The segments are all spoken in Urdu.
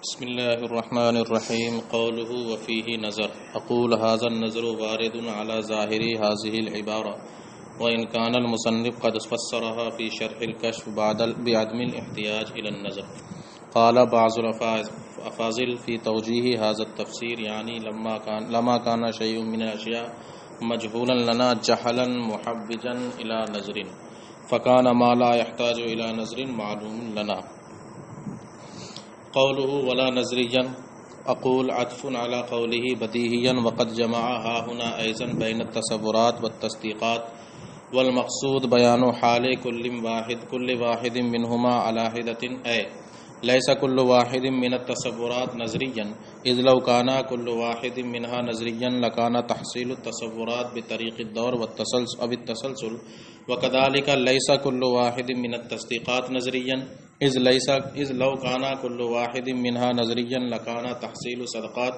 بسم الله الرحمن الرحيم. قوله وفيه نظر. أقول هذا النظر وارد على ظاهر هذه العبارة، وإن كان المصنف قد فسرها في شرح الكشف بعدم الاحتياج إلى النظر. قال بعض الأفاضل في توجيه هذا التفسير، يعني لما كان شيء من الأشياء مجهولا لنا جهلا محوجا إلى نظر، فكان ما لا يحتاج إلى نظر معلوم لنا. قوله ولا نظريا، أقول عطف على قوله بديهيا، وقد جمع ها هنا أيضا بين التصورات والتصديقات، والمقصود بيان حال كل واحد منهما على حدة، أي ليس كل واحد من التصورات نظريا، إذ لو كان كل واحد منها نظريا لكان تحصيل التصورات بطريق الدور والتسلسل، وكذلك ليس كل واحد من التصديقات نظريا، إذ لو كان كل واحد منها نظريا لكان تحصيل صدقات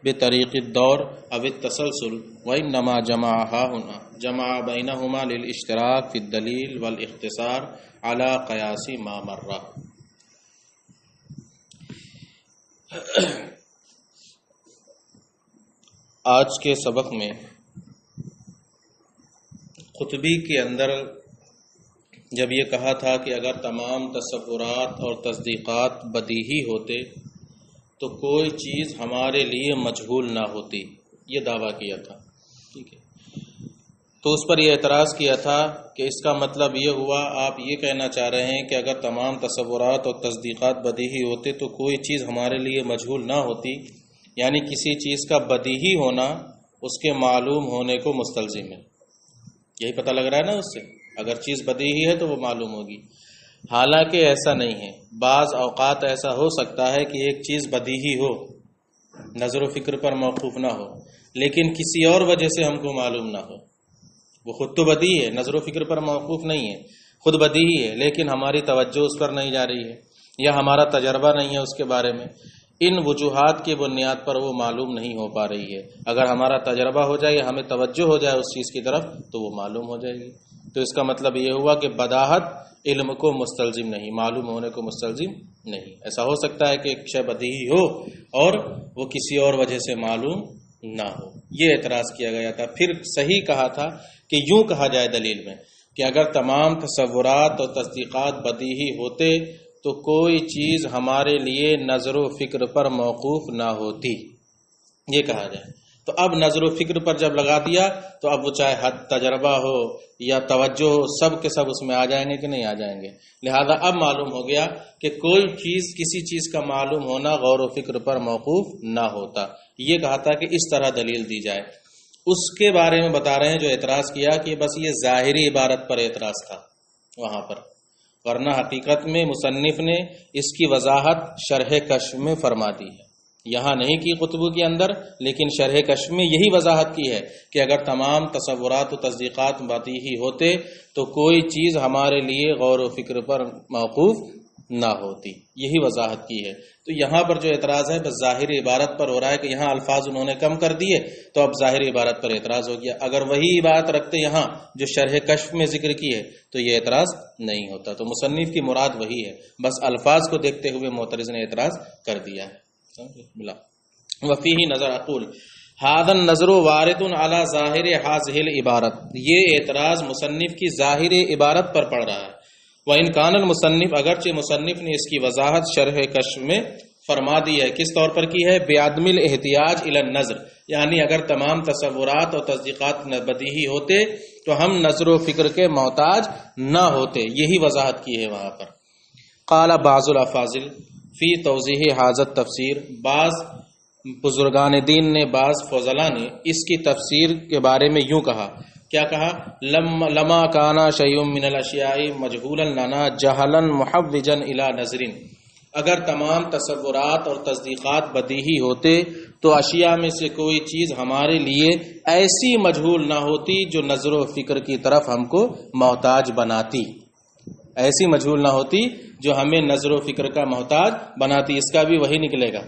بطريق الدور أو التسلسل، وإنما جمع بينهما للاشتراك في الدليل والاختصار على قياس ما مر. آج کے سبق میں قطبی کے اندر جب یہ کہا تھا کہ اگر تمام تصورات اور تصدیقات بدیہی ہوتے تو کوئی چیز ہمارے لیے مجہول نہ ہوتی، یہ دعویٰ کیا تھا. ٹھیک ہے، تو اس پر یہ اعتراض کیا تھا کہ اس کا مطلب یہ ہوا، آپ یہ کہنا چاہ رہے ہیں کہ اگر تمام تصورات اور تصدیقات بدیہی ہوتے تو کوئی چیز ہمارے لیے مجہول نہ ہوتی، یعنی کسی چیز کا بدیہی ہونا اس کے معلوم ہونے کو مستلزم ہے. یہی پتہ لگ رہا ہے نا اس سے، اگر چیز بدیہی ہے تو وہ معلوم ہوگی. حالانکہ ایسا نہیں ہے. بعض اوقات ایسا ہو سکتا ہے کہ ایک چیز بدیہی ہو، نظر و فکر پر موقوف نہ ہو، لیکن کسی اور وجہ سے ہم کو معلوم نہ ہو. وہ خود تو بدیہی ہے، نظر و فکر پر موقوف نہیں ہے، خود بدیہی ہے، لیکن ہماری توجہ اس پر نہیں جا رہی ہے یا ہمارا تجربہ نہیں ہے اس کے بارے میں. ان وجوہات کی بنیاد پر وہ معلوم نہیں ہو پا رہی ہے. اگر ہمارا تجربہ ہو جائے یا ہمیں توجہ ہو جائے اس چیز کی طرف تو وہ معلوم ہو جائے گی. تو اس کا مطلب یہ ہوا کہ بداہت علم کو مستلزم نہیں، معلوم ہونے کو مستلزم نہیں. ایسا ہو سکتا ہے کہ ایک شے بدیہی ہو اور وہ کسی اور وجہ سے معلوم نہ ہو. یہ اعتراض کیا گیا تھا. پھر صحیح کہا تھا کہ یوں کہا جائے دلیل میں کہ اگر تمام تصورات اور تصدیقات بدیہی ہوتے تو کوئی چیز ہمارے لیے نظر و فکر پر موقوف نہ ہوتی، یہ کہا جائے. تو اب نظر و فکر پر جب لگا دیا تو اب وہ چاہے حد تجربہ ہو یا توجہ ہو، سب کے سب اس میں آ جائیں گے کہ نہیں آ جائیں گے. لہذا اب معلوم ہو گیا کہ کوئی چیز کسی چیز کا معلوم ہونا غور و فکر پر موقوف نہ ہوتا. یہ کہا تھا کہ اس طرح دلیل دی جائے. اس کے بارے میں بتا رہے ہیں جو اعتراض کیا کہ بس یہ ظاہری عبارت پر اعتراض تھا وہاں پر، ورنہ حقیقت میں مصنف نے اس کی وضاحت شرح کشف میں فرما دی ہے. یہاں نہیں کی قطبو کے اندر، لیکن شرح کشف میں یہی وضاحت کی ہے کہ اگر تمام تصورات و تصدیقات بدیہی ہوتے تو کوئی چیز ہمارے لیے غور و فکر پر موقوف نہ ہوتی. یہی وضاحت کی ہے. تو یہاں پر جو اعتراض ہے بس ظاہری عبارت پر ہو رہا ہے کہ یہاں الفاظ انہوں نے کم کر دیے تو اب ظاہری عبارت پر اعتراض ہو گیا. اگر وہی عبارت رکھتے یہاں جو شرح کشف میں ذکر کی ہے تو یہ اعتراض نہیں ہوتا. تو مصنف کی مراد وہی ہے، بس الفاظ کو دیکھتے ہوئے معترض نے اعتراض کر دیا ہے. وفیہ نظر. اقول هذا النظر وارد على ظاہر هذه العبارت، یہ اعتراض مصنف کی ظاہر عبارت پر پڑ رہا ہے. وَإِنْ كَانَ الْمُصَنِّفُ، اگرچہ مصنف نے اس کی وضاحت شرح کشف میں فرما دی ہے. کس طور پر کی ہے؟ بعدم الاحتیاج الى النظر، یعنی اگر تمام تصورات اور تصدیقات بدیہی ہوتے تو ہم نظر و فکر کے محتاج نہ ہوتے. یہی وضاحت کی ہے وہاں پر. قال بعض الافاضل فی توضیح حاضر تفسیر، بعض بزرگان دین نے، بعض فضلاء نے اس کی تفسیر کے بارے میں یوں کہا. کیا کہا؟ لما کانا شیء من الاشیاء مجہولا لنا جہلا محوجا الی نظر، اگر تمام تصورات اور تصدیقات بدیہی ہوتے تو اشیاء میں سے کوئی چیز ہمارے لیے ایسی مجہول نہ ہوتی جو نظر و فکر کی طرف ہم کو محتاج بناتی. ایسی مجہول نہ ہوتی جو ہمیں نظر و فکر کا محتاج بناتی. اس کا بھی وہی نکلے گا،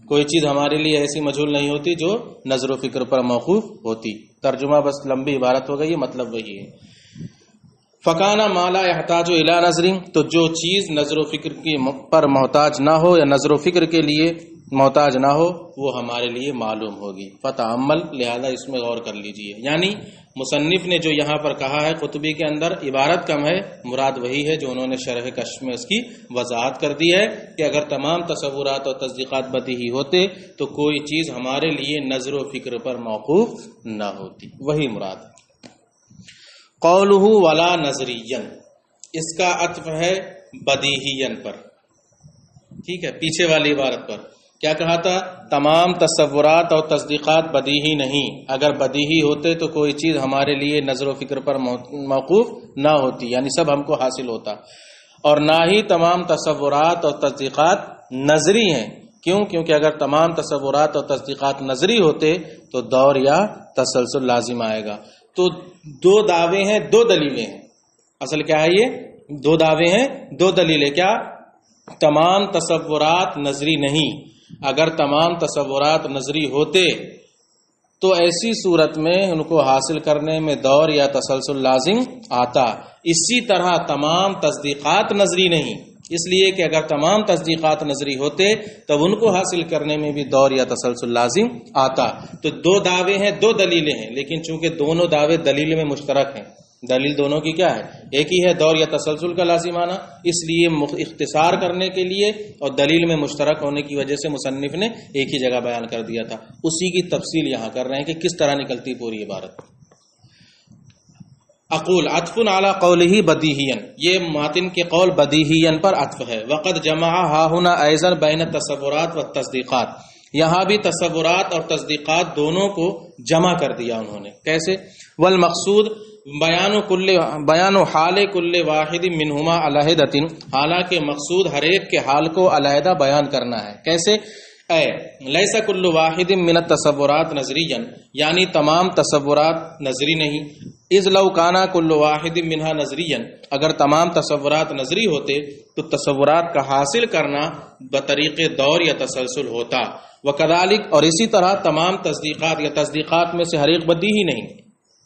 کوئی چیز ہمارے لیے ایسی مجہول نہیں ہوتی جو نظر و فکر پر موقوف ہوتی. ترجمہ بس لمبی عبارت ہو گئی، مطلب وہی ہے. فکانا مالا احتاج الی نظر، تو جو چیز نظر و فکر کی پر محتاج نہ ہو یا نظر و فکر کے لیے محتاج نہ ہو وہ ہمارے لیے معلوم ہوگی۔ فتعمل، لہذا اس میں غور کر لیجئے۔ یعنی مصنف نے جو یہاں پر کہا ہے قطبی کے اندر عبارت کم ہے، مراد وہی ہے جو انہوں نے شرح کشف میں اس کی وضاحت کر دی ہے کہ اگر تمام تصورات اور تصدیقات بدیہی ہوتے تو کوئی چیز ہمارے لیے نظر و فکر پر موقوف نہ ہوتی، وہی مراد ہے۔ قولہ ولا نظرین، اس کا عطف ہے بدیہین پر، ٹھیک ہے، پیچھے والی عبارت پر۔ کیا کہا تھا؟ تمام تصورات اور تصدیقات بدیہی نہیں، اگر بدیہی ہوتے تو کوئی چیز ہمارے لیے نظر و فکر پر موقوف نہ ہوتی، یعنی سب ہم کو حاصل ہوتا۔ اور نہ ہی تمام تصورات اور تصدیقات نظری ہیں، کیوں؟ کیونکہ اگر تمام تصورات اور تصدیقات نظری ہوتے تو دور یا تسلسل لازم آئے گا۔ تو دو دعوے ہیں، دو دلیلیں ہیں۔ اصل کیا ہے؟ یہ دو دعوے ہیں، دو دلیلیں۔ کیا؟ تمام تصورات نظری نہیں، اگر تمام تصورات نظری ہوتے تو ایسی صورت میں ان کو حاصل کرنے میں دور یا تسلسل لازم آتا۔ اسی طرح تمام تصدیقات نظری نہیں، اس لیے کہ اگر تمام تصدیقات نظری ہوتے تب ان کو حاصل کرنے میں بھی دور یا تسلسل لازم آتا۔ تو دو دعوے ہیں، دو دلیلیں ہیں، لیکن چونکہ دونوں دعوے دلیل میں مشترک ہیں، دلیل دونوں کی کیا ہے؟ ایک ہی ہے، دور یا تسلسل کا لازم آنا، اس لیے اختصار کرنے کے لیے اور دلیل میں مشترک ہونے کی وجہ سے مصنف نے ایک ہی جگہ بیان کر دیا تھا۔ اسی کی تفصیل یہاں کر رہے ہیں کہ کس طرح نکلتی پوری عبارت۔ اقول عطف علی قولہ بدیہین، یہ ماتن کے قول بدیہین پر عطف ہے۔ وقد جمع ہا ہنا ایضا بین التصورات والتصدیقات، یہاں بھی تصورات اور تصدیقات دونوں کو جمع کر دیا انہوں نے۔ کیسے؟ والمقصود بیان حال کل واحد منہما علیحدۃ، حالانکہ مقصود ہر ایک کے حال کو علیحدہ بیان کرنا ہے۔ کیسے؟ لیس کل واحد من التصورات نظریا، یعنی تمام تصورات نظری نہیں۔ اذ لو کانا کل واحد منها نظریا، اگر تمام تصورات نظری ہوتے تو تصورات کا حاصل کرنا بطریق دور یا تسلسل ہوتا۔ وکذالک، اور اسی طرح تمام تصدیقات یا تصدیقات میں سے ہر ایک بدیہی نہیں،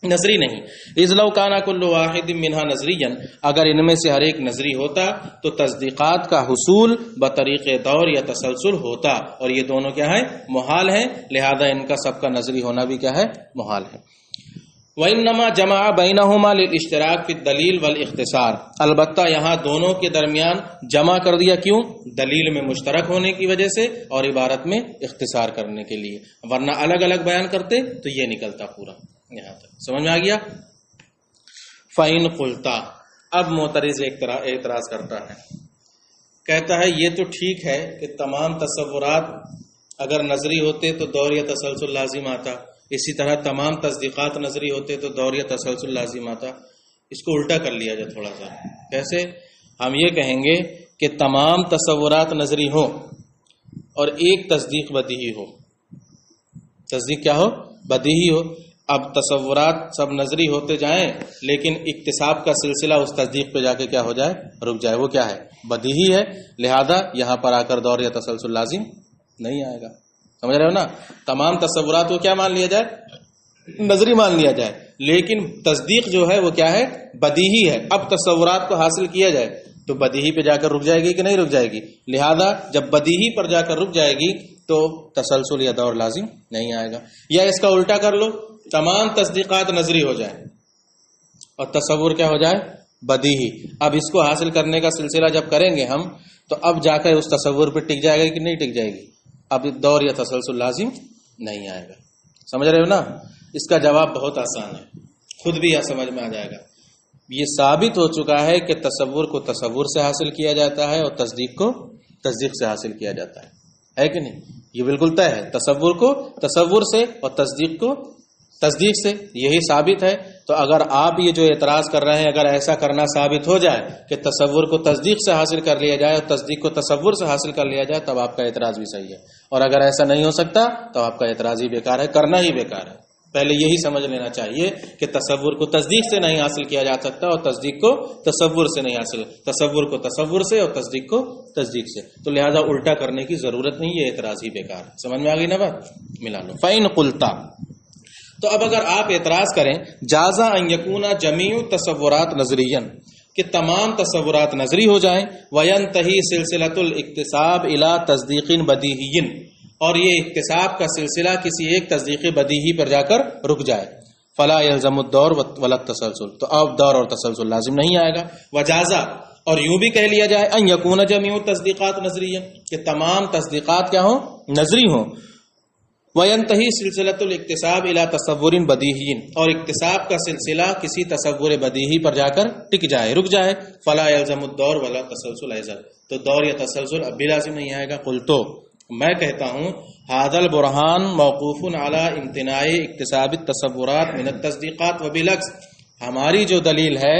نظری نہیں۔ اذ لو کانا کل واحد منها نظریا، اگر ان میں سے ہر ایک نظری ہوتا تو تصدیقات کا حصول بطریق دور یا تسلسل ہوتا، اور یہ دونوں کیا ہے؟ محال ہیں، لہذا ان کا سب کا نظری ہونا بھی کیا ہے؟ محال ہے۔ وَإِنَّمَا جَمَعَ بَيْنَهُمَا لِلْإِشْتِرَاكِ فِي الدَّلِيلِ وَالْإِخْتِصَارِ، البتہ یہاں دونوں کے درمیان جمع کر دیا، کیوں؟ دلیل میں مشترک ہونے کی وجہ سے اور عبارت میں اختصار کرنے کے لیے، ورنہ الگ الگ بیان کرتے تو یہ نکلتا پورا۔ یہاں تک سمجھ میں آ گیا؟ فَإِن قُلْتَ، اب معترض اعتراض کرتا ہے، کہتا ہے یہ تو ٹھیک ہے کہ تمام تصورات اگر نظری ہوتے تو دور یا تسلسل لازم آتا، اسی طرح تمام تصدیقات نظری ہوتے تو دور یا تسلسل لازم آتا۔ اس کو الٹا کر لیا جائے تھوڑا سا۔ کیسے؟ ہم یہ کہیں گے کہ تمام تصورات نظری ہوں اور ایک تصدیق بدیہی ہو۔ تصدیق کیا ہو؟ بدیہی ہو۔ اب تصورات سب نظری ہوتے جائیں لیکن اکتساب کا سلسلہ اس تصدیق پہ جا کے کیا ہو جائے؟ رک جائے۔ وہ کیا ہے؟ بدیہی ہے، لہذا یہاں پر آ کر دور یا تسلسل لازم نہیں آئے گا۔ سمجھ رہے ہو نا؟ تمام تصورات کو کیا مان لیا جائے؟ نظری مان لیا جائے، لیکن تصدیق جو ہے وہ کیا ہے؟ بدیہی ہے۔ اب تصورات کو حاصل کیا جائے تو بدیہی پہ جا کر رک جائے گی کہ نہیں رک جائے گی؟ لہذا جب بدیہی پر جا کر رک جائے گی تو تسلسل یا دور لازم نہیں آئے گا۔ یا اس کا الٹا کر لو، تمام تصدیقات نظری ہو جائیں اور تصور کیا ہو جائے؟ بدیہی۔ اب اس کو حاصل کرنے کا سلسلہ جب کریں گے ہم تو اب جا کر اس تصور پہ ٹک جائے گا کہ نہیں ٹک جائے گی؟ اب دور یا تسلسل لازم نہیں آئے گا۔ سمجھ رہے ہو نا؟ اس کا جواب بہت آسان ہے، خود بھی سمجھ میں آ جائے گا۔ یہ ثابت ہو چکا ہے کہ تصور کو تصور سے حاصل کیا جاتا ہے اور تصدیق کو تصدیق سے حاصل کیا جاتا ہے کہ نہیں؟ یہ بالکل طے ہے، تصور کو تصور سے اور تصدیق کو تصدیق سے، یہی ثابت ہے۔ تو اگر آپ یہ جو اعتراض کر رہے ہیں اگر ایسا کرنا ثابت ہو جائے کہ تصور کو تصدیق سے حاصل کر لیا جائے اور تصدیق کو تصور سے حاصل کر لیا جائے تب آپ کا اعتراض بھی صحیح ہے، اور اگر ایسا نہیں ہو سکتا تو آپ کا اعتراض ہی بیکار ہے، کرنا ہی بیکار ہے۔ پہلے یہی سمجھ لینا چاہیے کہ تصور کو تصدیق سے نہیں حاصل کیا جا سکتا اور تصدیق کو تصور سے نہیں حاصل، تصور کو تصور سے اور تصدیق کو تصدیق سے، تو لہذا الٹا کرنے کی ضرورت نہیں، یہ اعتراض ہی بیکار ہے۔ سمجھ میں آ گئی نا بات؟ ملا لو۔ فَإِن قُلْتَ، تو اب اگر آپ اعتراض کریں جازا ان یکون جمیع تصورات نظریا کہ تمام تصورات نظری ہو جائیں وینتہی سلسلۃ الاکتساب الی تصدیق بدیہی اور یہ اکتساب کا سلسلہ کسی ایک تصدیق بدیہی پر جا کر رک جائے فلا یلزم الدور ولا التسلسل تو اب دور اور تسلسل لازم نہیں آئے گا وجازا اور یوں بھی کہہ لیا جائے ان یکون جمیع التصدیقات نظریا کہ تمام تصدیقات کیا ہوں نظری ہوں وینتہی سلسلۃ الاکتساب الی تصور بدیہی اور اکتساب کا سلسلہ کسی تصور بدیہی پر جا کر ٹک جائے رک جائے فلا یلزم الدور ولا تسلسل ایضا تو دور یا تسلسل اب بھی لازم نہیں آئے گا قلتو میں کہتا ہوں ھذا البرہان موقوف علی امتناع اکتساب التصورات من التصدیقات وبالعکس ہماری جو دلیل ہے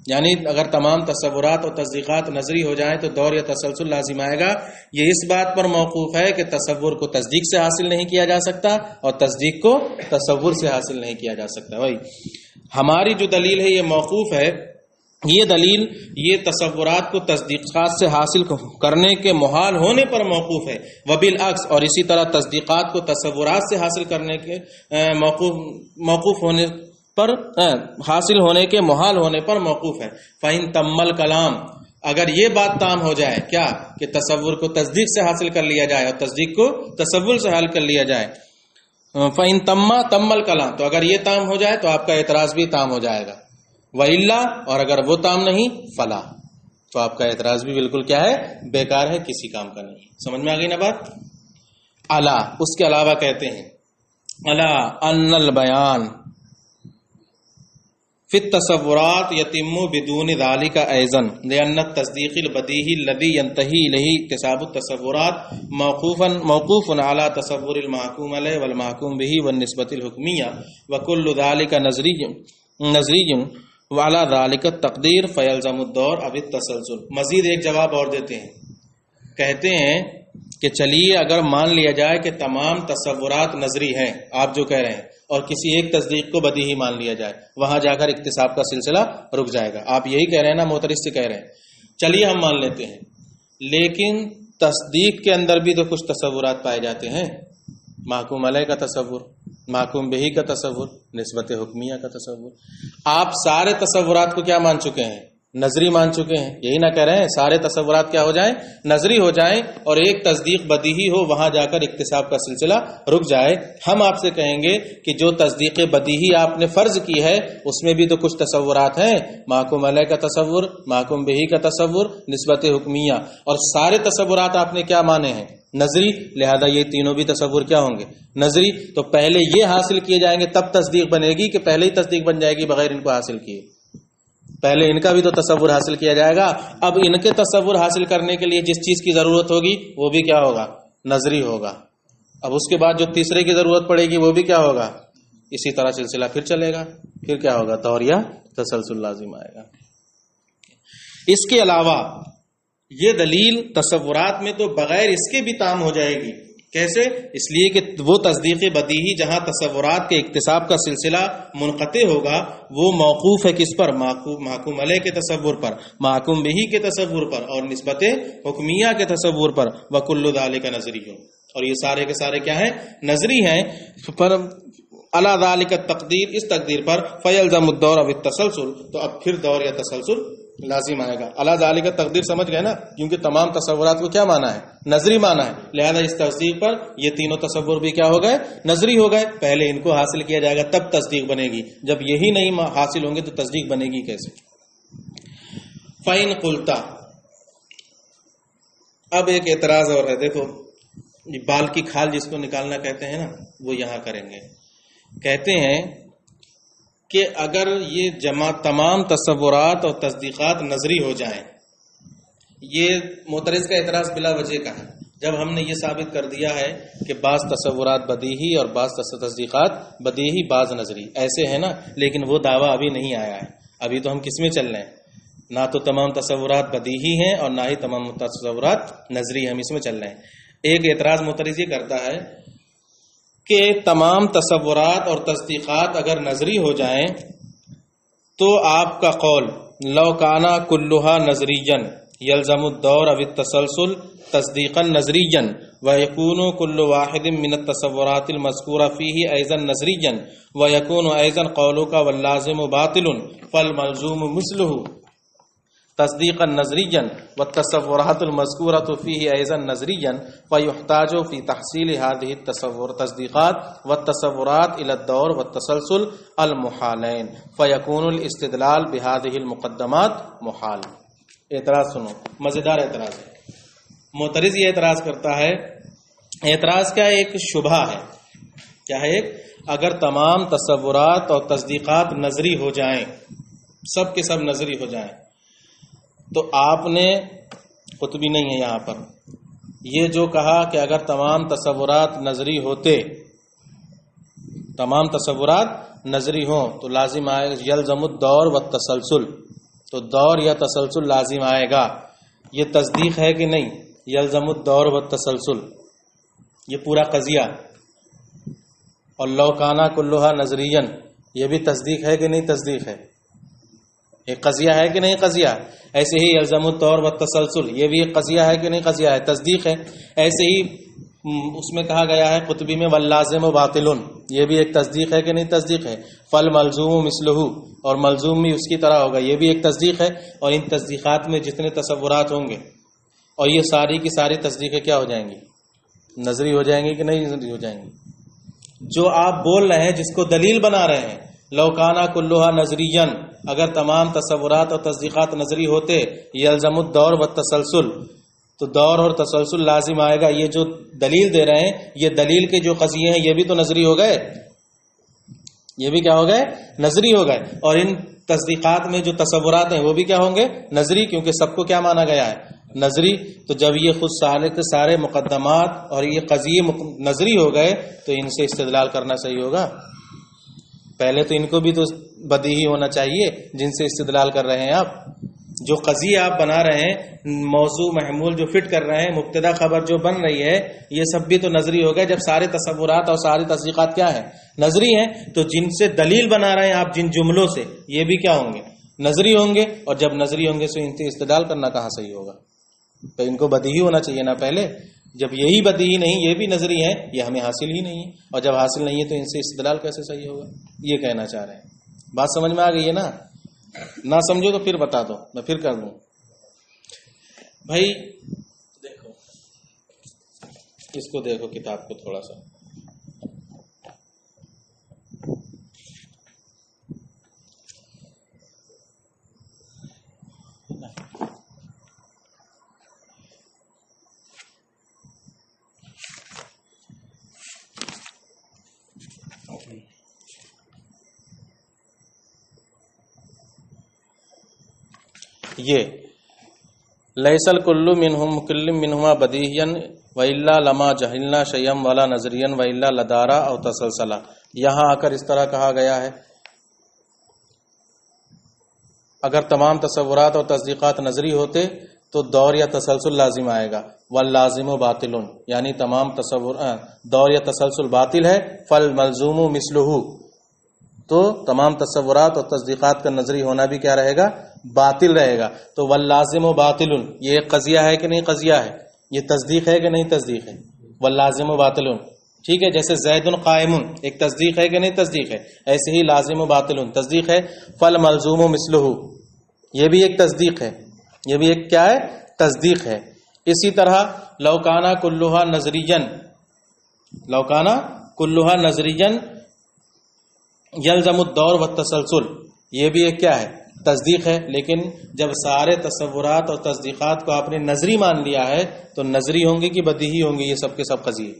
یعنی اگر تمام تصورات اور تصدیقات نظری ہو جائیں تو دور یا تسلسل لازم آئے گا یہ اس بات پر موقوف ہے کہ تصور کو تصدیق سے حاصل نہیں کیا جا سکتا اور تصدیق کو تصور سے حاصل نہیں کیا جا سکتا بھائی ہماری جو دلیل ہے یہ موقوف ہے یہ دلیل یہ تصورات کو تصدیقات سے حاصل کرنے کے محال ہونے پر موقوف ہے وبالعکس اور اسی طرح تصدیقات کو تصورات سے حاصل کرنے کے موقوف ہونے پر حاصل ہونے کے محال ہونے پر موقوف ہے فَإِن تَمَّ الْكَلَامُ اگر یہ بات تام ہو جائے کیا کہ تصور کو تصدیق سے حاصل کر لیا جائے اور تصدیق کو تصور سے حل کر لیا جائے فَإِن تَمَّ الْكَلَامُ تو اگر یہ تام ہو جائے تو آپ کا اعتراض بھی تام ہو جائے گا وَإِلَّا اور اگر وہ تام نہیں فلا تو آپ کا اعتراض بھی بالکل کیا ہے بیکار ہے کسی کام کا نہیں سمجھ میں آ گئی نا بات الا اس کے علاوہ کہتے ہیں الا ان البیان فی التصورات یتم بدون ذلك ايضا لان التصدیق البدیہی الذي ينتهي اليه اکتساب التصورات موقوف على تصور المحکوم علیہ والمحکوم به والنسبۃ الحکمیہ وكل ذلك نظری وعلى ذلك التقدیر فيلزم الدور اب التسلسل مزید ایک جواب اور دیتے ہیں کہتے ہیں کہ چلیے اگر مان لیا جائے کہ تمام تصورات نظری ہیں آپ جو کہہ رہے ہیں اور کسی ایک تصدیق کو بدیہی مان لیا جائے وہاں جا کر اکتساب کا سلسلہ رک جائے گا آپ یہی کہہ رہے ہیں نا معترض سے کہہ رہے ہیں چلیے ہم مان لیتے ہیں لیکن تصدیق کے اندر بھی تو کچھ تصورات پائے جاتے ہیں محکوم علیہ کا تصور محکوم بہی کا تصور نسبت حکمیہ کا تصور آپ سارے تصورات کو کیا مان چکے ہیں نظری مان چکے ہیں یہی نہ کہہ رہے ہیں سارے تصورات کیا ہو جائیں نظری ہو جائیں اور ایک تصدیق بدیہی ہو وہاں جا کر اکتساب کا سلسلہ رک جائے ہم آپ سے کہیں گے کہ جو تصدیق بدیہی آپ نے فرض کی ہے اس میں بھی تو کچھ تصورات ہیں محکوم علیہ کا تصور محکوم بہی کا تصور نسبت حکمیہ اور سارے تصورات آپ نے کیا مانے ہیں نظری لہذا یہ تینوں بھی تصور کیا ہوں گے نظری تو پہلے یہ حاصل کیے جائیں گے تب تصدیق بنے گی کہ پہلے ہی تصدیق بن جائے گی بغیر ان کو حاصل کیے پہلے ان کا بھی تو تصور حاصل کیا جائے گا اب ان کے تصور حاصل کرنے کے لیے جس چیز کی ضرورت ہوگی وہ بھی کیا ہوگا نظری ہوگا اب اس کے بعد جو تیسرے کی ضرورت پڑے گی وہ بھی کیا ہوگا اسی طرح سلسلہ پھر چلے گا پھر کیا ہوگا دور یا تسلسل لازم آئے گا اس کے علاوہ یہ دلیل تصورات میں تو بغیر اس کے بھی تام ہو جائے گی کیسے اس لیے کہ وہ تصدیق بدیہی جہاں تصورات کے اکتساب کا سلسلہ منقطع ہوگا وہ موقوف ہے کس پر محکوم علیہ کے تصور پر محکوم بہی کے تصور پر اور نسبت حکمیہ کے تصور پر وکل ذالک نظری اور یہ سارے کے سارے کیا ہیں نظری ہیں پر علی ذالک التقدیر اس تقدیر پر فیلزم الدور بالتسلسل تو اب پھر دور یا تسلسل لازم آئے گا علی ذالک تقدیر سمجھ گئے نا کیونکہ تمام تصورات کو کیا مانا ہے نظری مانا ہے لہذا اس تصدیق پر یہ تینوں تصور بھی کیا ہو گئے نظری ہو گئے پہلے ان کو حاصل کیا جائے گا تب تصدیق بنے گی جب یہی نہیں حاصل ہوں گے تو تصدیق بنے گی کیسے فَإِن قُلْتَ اب ایک اعتراض اور ہے دیکھو یہ بال کی کھال جس کو نکالنا کہتے ہیں نا وہ یہاں کریں گے کہتے ہیں کہ اگر یہ تمام تصورات اور تصدیقات نظری ہو جائیں یہ معترض کا اعتراض بلا وجہ کا ہے جب ہم نے یہ ثابت کر دیا ہے کہ بعض تصورات بدیہی اور بعض تصدیقات بدیہی بعض نظری ایسے ہیں نا لیکن وہ دعویٰ ابھی نہیں آیا ہے ابھی تو ہم کس میں چل رہے ہیں نہ تو تمام تصورات بدیہی ہیں اور نہ ہی تمام تصورات نظری ہیں ہم اس میں چل رہے ہیں ایک اعتراض معترض یہ کرتا ہے کہ تمام تصورات اور تصدیقات اگر نظری ہو جائیں تو آپ کا قول لو کانا کلھا نظریًا يلزم الدور أو التسلسل تصديقا نظريا ويكون كل واحد من التصورات المذكورة فيه أيضا نظريا ويكون أيضا قولك واللازم باطل فالملزوم مثله تصديقا نظريا والتصورات المذكورة فيه أيضا نظريا فيحتاج في تحصيل هذه التصديقات والتصورات إلى الدور والتسلسل المحالين فيكون الاستدلال بهذه المقدمات محال. اعتراض سنو، مزیدار اعتراض ہے. معترض یہ اعتراض کرتا ہے، اعتراض کا ایک شبہ ہے، کیا ہے؟ اگر تمام تصورات اور تصدیقات نظری ہو جائیں، سب کے سب نظری ہو جائیں، تو آپ نے قطبی نہیں ہے یہاں پر، یہ جو کہا کہ اگر تمام تصورات نظری ہوتے، تمام تصورات نظری ہوں تو لازم آئے یلزم الدور والتسلسل، تو دور یا تسلسل لازم آئے گا. یہ تصدیق ہے کہ نہیں؟ یلزم الدور والتسلسل، یہ پورا قضیہ. اور لو کانا کلھا نظریا، یہ بھی تصدیق ہے کہ نہیں تصدیق ہے؟ ایک قضیہ ہے کہ نہیں قضیہ؟ ایسے ہی یلزم الدور والتسلسل، یہ بھی ایک قضیہ ہے کہ نہیں قضیہ ہے؟ تصدیق ہے. ایسے ہی اس میں کہا گیا ہے قطبی میں واللازم باطل، یہ بھی ایک تصدیق ہے کہ نہیں تصدیق ہے؟ فل ملزوم مثلہ، اور ملزوم بھی اس کی طرح ہوگا، یہ بھی ایک تصدیق ہے. اور ان تصدیقات میں جتنے تصورات ہوں گے اور یہ ساری کی ساری تصدیقیں کیا ہو جائیں گی؟ نظری ہو جائیں گی کہ نہیں نظری ہو جائیں گی؟ جو آپ بول رہے ہیں، جس کو دلیل بنا رہے ہیں، لو کانا کلھا نظریا، اگر تمام تصورات اور تصدیقات نظری ہوتے، یلزم الدور والتسلسل، تو دور اور تسلسل لازم آئے گا. یہ جو دلیل دے رہے ہیں، یہ دلیل کے جو قضیے ہیں یہ بھی تو نظری ہو گئے، یہ بھی کیا ہو گئے؟ نظری ہو گئے. اور ان تصدیقات میں جو تصورات ہیں وہ بھی کیا ہوں گے؟ نظری، کیونکہ سب کو کیا مانا گیا ہے؟ نظری. تو جب یہ خود سارے مقدمات اور یہ قضیے نظری ہو گئے تو ان سے استدلال کرنا صحیح ہوگا. پہلے تو ان کو بھی تو بدیہی ہونا چاہیے جن سے استدلال کر رہے ہیں آپ. جو قضیہ آپ بنا رہے ہیں، موضوع محمول جو فٹ کر رہے ہیں، مبتدا خبر جو بن رہی ہے، یہ سب بھی تو نظری ہو گئے. جب سارے تصورات اور ساری تصدیقات کیا ہیں؟ نظری ہیں. تو جن سے دلیل بنا رہے ہیں آپ، جن جملوں سے، یہ بھی کیا ہوں گے؟ نظری ہوں گے. اور جب نظری ہوں گے تو ان سے استدلال کرنا کہاں صحیح ہوگا؟ تو ان کو بدیہی ہونا چاہیے نا پہلے. جب یہی بدیہی نہیں، یہ بھی نظری ہیں، یہ ہمیں حاصل ہی نہیں ہے. اور جب حاصل نہیں ہے تو ان سے استدلال کیسے صحیح ہوگا؟ یہ کہنا چاہ رہے ہیں. بات سمجھ میں آ گئی ہے نا؟ نہ سمجھو تو پھر بتا دو، میں پھر کر دوں. بھائی دیکھو، اس کو دیکھو کتاب کو تھوڑا سا. یہ لیسل کلو منہم کل منہما بدیہین و الا لما جہلنا شیم والا نظرین و الا لدارا او تسلسلا. یہاں آ کر اس طرح کہا گیا ہے، اگر تمام تصورات اور تصدیقات نظری ہوتے تو دور یا تسلسل لازم آئے گا. واللازم باطل، یعنی تمام دور یا تسلسل باطل ہے. فل ملزوم مثلہ، تو تمام تصورات اور تصدیقات کا نظری ہونا بھی کیا رہے گا؟ باطل رہے گا. تو واللازم باطل، یہ ایک قضیہ ہے کہ نہیں قضیہ ہے؟ یہ تصدیق ہے کہ نہیں تصدیق ہے؟ واللازم باطل، ٹھیک ہے. جیسے زید قائم ایک تصدیق ہے کہ نہیں تصدیق ہے، ایسے ہی لازم باطل تصدیق ہے. فل ملزوم مثلہ، یہ بھی ایک تصدیق ہے، یہ بھی ایک کیا ہے؟ تصدیق ہے. اسی طرح لوکانا کلھا نظریا، لوکانا کلھا نظریا یلزم الدور والتسلسل، یہ بھی ایک کیا ہے؟ تصدیق ہے. لیکن جب سارے تصورات اور تصدیقات کو آپ نے نظری مان لیا ہے تو نظری ہوں گے کہ بدیہی ہوں گے؟ یہ سب کے سب قضیے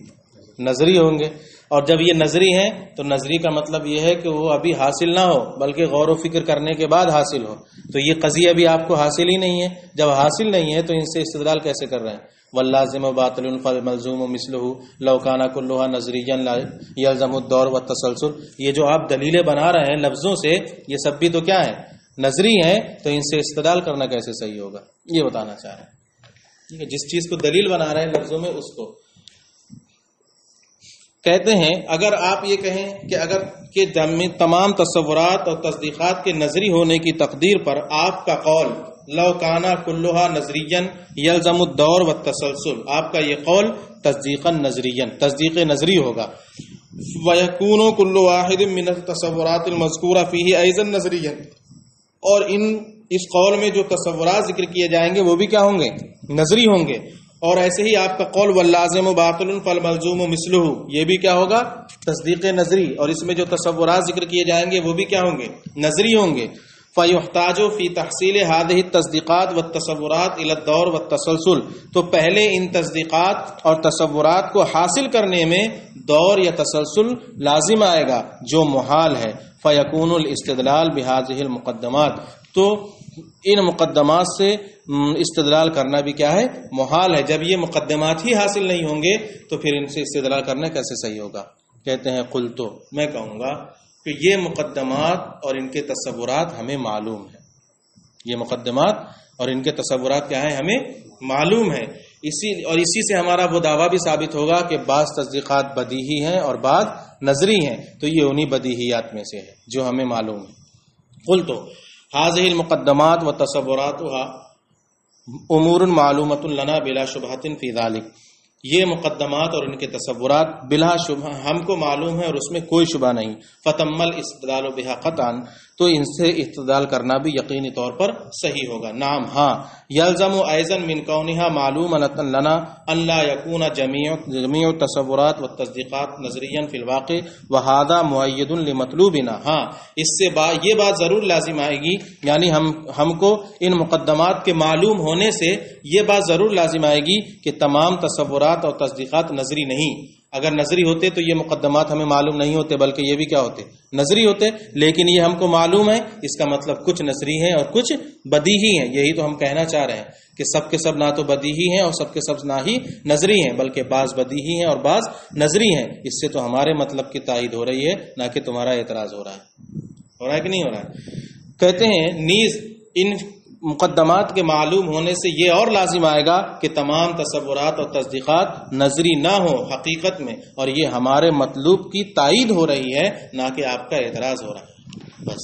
نظری ہوں گے. اور جب یہ نظری ہیں تو نظری کا مطلب یہ ہے کہ وہ ابھی حاصل نہ ہو بلکہ غور و فکر کرنے کے بعد حاصل ہو. تو یہ قضیہ ابھی آپ کو حاصل ہی نہیں ہے. جب حاصل نہیں ہے تو ان سے استدلال کیسے کر رہے ہیں؟ واللازم باطل فالملزوم مثلہ لو کان کلھا نظریا یلزم الدور والتسلسل. یہ جو آپ دلیلیں بنا رہے ہیں لفظوں سے، یہ سب بھی تو کیا ہے؟ نظری ہیں. تو ان سے استدلال کرنا کیسے صحیح ہوگا؟ یہ بتانا چاہ رہے ہیں. ٹھیک ہے، جس چیز کو دلیل بنا رہے ہیں لفظوں میں، اس کو کہتے ہیں. اگر آپ یہ کہیں کہ اگر کہ تمام تصورات اور تصدیقات کے نظری ہونے کی تقدیر پر آپ کا قول لو کانا کلھا نظریا یلزم الدور والتسلسل، آپ کا یہ قول تصدیقا نظریا تصدیق نظری ہوگا. وَيَكُونُ كُلُّ وَاحِدٍ مِّنَ التَّصَوُّرَاتِ الْمَذْكُورَةِ فِيهِ أَيْضًا نَظْرِيًّا، اور اس قول میں جو تصورات ذکر کیے جائیں گے وہ بھی کیا ہوں گے؟ نظری ہوں گے. اور ایسے ہی آپ کا قول واللازم باطل فالملزوم مثلہ، یہ بھی کیا ہوگا؟ تصدیق نظری. اور اس میں جو تصورات ذکر کیے جائیں گے وہ بھی کیا ہوں گے؟ نظری ہوں گے. فَيُحْتَاجُ فِي تَحْصِيلِ هَذِهِ التَّصْدِيقَاتِ وَالتَّصَوُّرَاتِ إِلَى الدَّوْرِ وَالتَّسَلْسُلِ، تو پہلے ان تصدیقات اور تصورات کو حاصل کرنے میں دور یا تسلسل لازم آئے گا جو محال ہے. فَيَكُونُ الْاِسْتِدْلَالُ بِهَذِهِ الْمُقَدَّمَاتِ، تو ان مقدمات سے استدلال کرنا بھی کیا ہے؟ محال ہے. جب یہ مقدمات ہی حاصل نہیں ہوں گے تو پھر ان سے استدلال کرنا کیسے صحیح ہوگا؟ کہتے ہیں قلت، میں کہوں گا کہ یہ مقدمات اور ان کے تصورات ہمیں معلوم ہیں. یہ مقدمات اور ان کے تصورات کیا ہیں؟ ہمیں معلوم ہے. اسی سے ہمارا وہ دعویٰ بھی ثابت ہوگا کہ بعض تصدیقات بدیہی ہیں اور بعض نظری ہیں، تو یہ انہی بدیہیات میں سے ہے جو ہمیں معلوم ہے. قلت هذه المقدمات وتصوراتها امور معلومۃ لنا بلا شبہۃ فی ذلک، یہ مقدمات اور ان کے تصورات بلا شبہ ہم کو معلوم ہے اور اس میں کوئی شبہ نہیں. فتم الاستدلال بها قطعا، تو ان سے استدلال کرنا بھی یقینی طور پر صحیح ہوگا. نعم، ہاں. یلزم ایضا من کونها معلومۃ لنا ان لا يكون جميع التصورات والتصدیقات نظریا فی الواقع وهذا مؤید لمطلوبنا. ہاں، اس سے یہ بات ضرور لازم آئے گی، یعنی ہم کو ان مقدمات کے معلوم ہونے سے یہ بات ضرور لازم آئے گی کہ تمام تصورات اور تصدیقات نظری نہیں. اگر نظری ہوتے تو یہ مقدمات ہمیں معلوم نہیں ہوتے، بلکہ یہ بھی کیا ہوتے؟ نظری ہوتے. لیکن یہ ہم کو معلوم ہے، اس کا مطلب کچھ نظری ہیں اور کچھ بدیہی ہیں. یہی تو ہم کہنا چاہ رہے ہیں کہ سب کے سب نہ تو بدیہی ہیں اور سب کے سب نہ ہی نظری ہیں، بلکہ بعض بدیہی ہیں اور بعض نظری ہیں. اس سے تو ہمارے مطلب کی تائید ہو رہی ہے، نہ کہ تمہارا اعتراض ہو رہا ہے. ہو رہا ہے کہ نہیں ہو رہا ہے؟ کہتے ہیں نیز ان مقدمات کے معلوم ہونے سے یہ اور لازم آئے گا کہ تمام تصورات اور تصدیقات نظری نہ ہو حقیقت میں، اور یہ ہمارے مطلوب کی تائید ہو رہی ہے، نہ کہ آپ کا اعتراض ہو رہا ہے. بس.